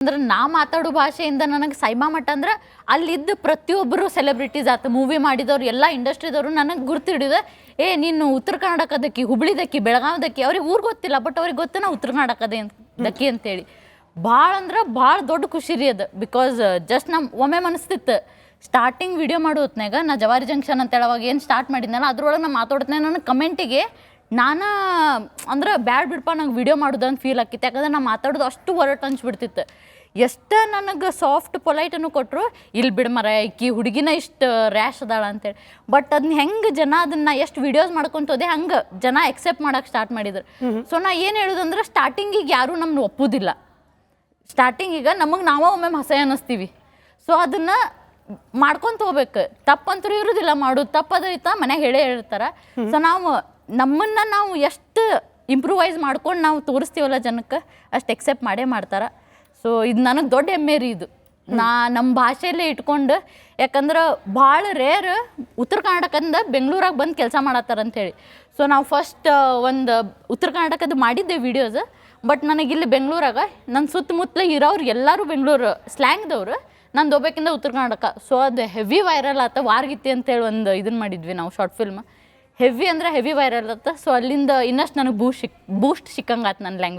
ಅಂದ್ರೆ ನಾ ಮಾತಾಡೋ ಭಾಷೆಯಿಂದ ನನಗೆ ಸೈಮಾ ಮಠ ಅಂದ್ರೆ ಅಲ್ಲಿದ್ದ ಪ್ರತಿಯೊಬ್ಬರು ಸೆಲೆಬ್ರಿಟೀಸ್ ಆಯ್ತು ಮೂವಿ ಮಾಡಿದವ್ರು ಎಲ್ಲ ಇಂಡಸ್ಟ್ರಿದವರು ನನಗೆ ಗುರ್ತು ಹಿಡಿದ ನೀನು ಉತ್ತರ ಕರ್ನಾಟಕದಕ್ಕಿ ಹುಬ್ಳಿದಕ್ಕಿ ಬೆಳಗಾವದಕ್ಕಿ ಅವ್ರಿಗೆ ಊರು ಗೊತ್ತಿಲ್ಲ ಬಟ್ ಅವ್ರಿಗೆ ಗೊತ್ತು ನಾ ಉತ್ತರ ಕರ್ನಾಟಕದಕ್ಕಿ ಅಂತೇಳಿ ಭಾಳ ಅಂದ್ರೆ ಭಾಳ ದೊಡ್ಡ ಖುಷಿ ರೀ ಅದು ಬಿಕಾಸ್ ಜಸ್ಟ್ ಒಮ್ಮೆ ಮನಸ್ತಿತ್ತು ಸ್ಟಾರ್ಟಿಂಗ್ ವಿಡಿಯೋ ಮಾಡೋ ಹೊತ್ನಾಗ ನಾ ಜವಾರಿ ಜಂಕ್ಷನ್ ಅಂತೇಳಿ ಅವಾಗ ಏನು ಸ್ಟಾರ್ಟ್ ಮಾಡಿದ್ನಲ್ಲ ಅದ್ರೊಳಗೆ ನಾ ಮಾತಾಡ್ತೇನೆ ನನ್ನ ಕಮೆಂಟಿಗೆ ನಾನು ಅಂದ್ರೆ ಬ್ಯಾಡ್ ಬಿಡಪ್ಪ ನಂಗೆ ವಿಡಿಯೋ ಮಾಡೋದು ಅಂತ ಫೀಲ್ ಆಕಿತ್ತು ಯಾಕಂದ್ರೆ ನಾ ಮಾತಾಡೋದು ಅಷ್ಟು ಹೊರಟು ಅನ್ಸ್ಬಿಡ್ತಿತ್ತು ಎಷ್ಟು ನನಗೆ ಸಾಫ್ಟ್ ಪೊಲೈಟನ್ನು ಕೊಟ್ಟರು ಇಲ್ಲಿ ಬಿಡು ಮರ ಈಕಿ ಹುಡುಗಿನ ಇಷ್ಟು ರ್ಯಾಶ್ ಅದಾಳ ಅಂತೇಳಿ ಬಟ್ ಅದನ್ನ ಹೆಂಗೆ ಜನ ಅದನ್ನು ಎಷ್ಟು ವೀಡಿಯೋಸ್ ಮಾಡ್ಕೊಂತ ಹೋದೆ ಹಂಗೆ ಜನ ಎಕ್ಸೆಪ್ಟ್ ಮಾಡೋಕೆ ಸ್ಟಾರ್ಟ್ ಮಾಡಿದ್ರು ಸೊ ನಾ ಏನು ಹೇಳೋದಂದ್ರೆ ಸ್ಟಾರ್ಟಿಂಗಿಗೆ ಯಾರೂ ನಮ್ಮನ್ನ ಒಪ್ಪೋದಿಲ್ಲ ಸ್ಟಾರ್ಟಿಂಗಿಗೆ ನಮಗೆ ನಾವೇ ಒಮ್ಮೆ ಹಸೆ ಅನ್ನಿಸ್ತೀವಿ ಸೊ ಅದನ್ನು ಮಾಡ್ಕೊತ ಹೋಗ್ಬೇಕು ತಪ್ಪಂತೂ ಇರೋದಿಲ್ಲ ಮಾಡೋದು ತಪ್ಪದೈತಾ ಮನ್ಯಾಗ ಹೇಳೇ ಹೇಳ್ತಾರೆ ಸೊ ನಮ್ಮನ್ನು ನಾವು ಎಷ್ಟು ಇಂಪ್ರೂವೈಸ್ ಮಾಡ್ಕೊಂಡು ನಾವು ತೋರಿಸ್ತೀವಲ್ಲ ಜನಕ್ಕೆ ಅಷ್ಟು ಎಕ್ಸೆಪ್ಟ್ ಮಾಡೇ ಮಾಡ್ತಾರೆ ಸೊ ಇದು ನನಗೆ ದೊಡ್ಡ ಹೆಮ್ಮೆ ರೀ ಇದು ನಮ್ಮ ಭಾಷೆಯಲ್ಲೇ ಇಟ್ಕೊಂಡು ಯಾಕಂದ್ರೆ ಭಾಳ ರೇರ್ ಉತ್ತರ ಕರ್ನಾಟಕದಿಂದ ಬೆಂಗಳೂರಾಗ ಬಂದು ಕೆಲಸ ಮಾಡತ್ತಾರಂಥೇಳಿ ಸೊ ನಾವು ಫಸ್ಟ್ ಒಂದು ಉತ್ತರ ಕರ್ನಾಟಕದ ಮಾಡಿದ್ದೆ ವೀಡಿಯೋಸ್ ಬಟ್ ನನಗಿಲ್ಲಿ ಬೆಂಗಳೂರಾಗ ನನ್ನ ಸುತ್ತಮುತ್ತಲ ಇರೋರು ಎಲ್ಲರೂ ಬೆಂಗಳೂರು ಸ್ಲ್ಯಾಂಗ್ದವರು ನಂದು ಹೋಗ್ಬೇಕಿಂದ ಉತ್ತರ ಕರ್ನಾಟಕ ಸೊ ಅದು ಹೆವಿ ವೈರಲ್ ಆತ ವಾರ್ಗಿತ್ತಿ ಅಂತೇಳಿ ಒಂದು ಇದನ್ನು ಮಾಡಿದ್ವಿ ನಾವು ಶಾರ್ಟ್ ಫಿಲ್ಮ್ ಹೆವಿ ಅಂದರೆ ಹೆವಿ ವೈರಲ್ ಆತ ಸೊ ಅಲ್ಲಿಂದ ಇನ್ನಷ್ಟು ನನಗೆ ಬೂಸ್ಟ್ ಸಿಕ್ಕಂಗೆ ಆತು ನನ್ನ ಲ್ಯಾಂಗ್ವೇಜ್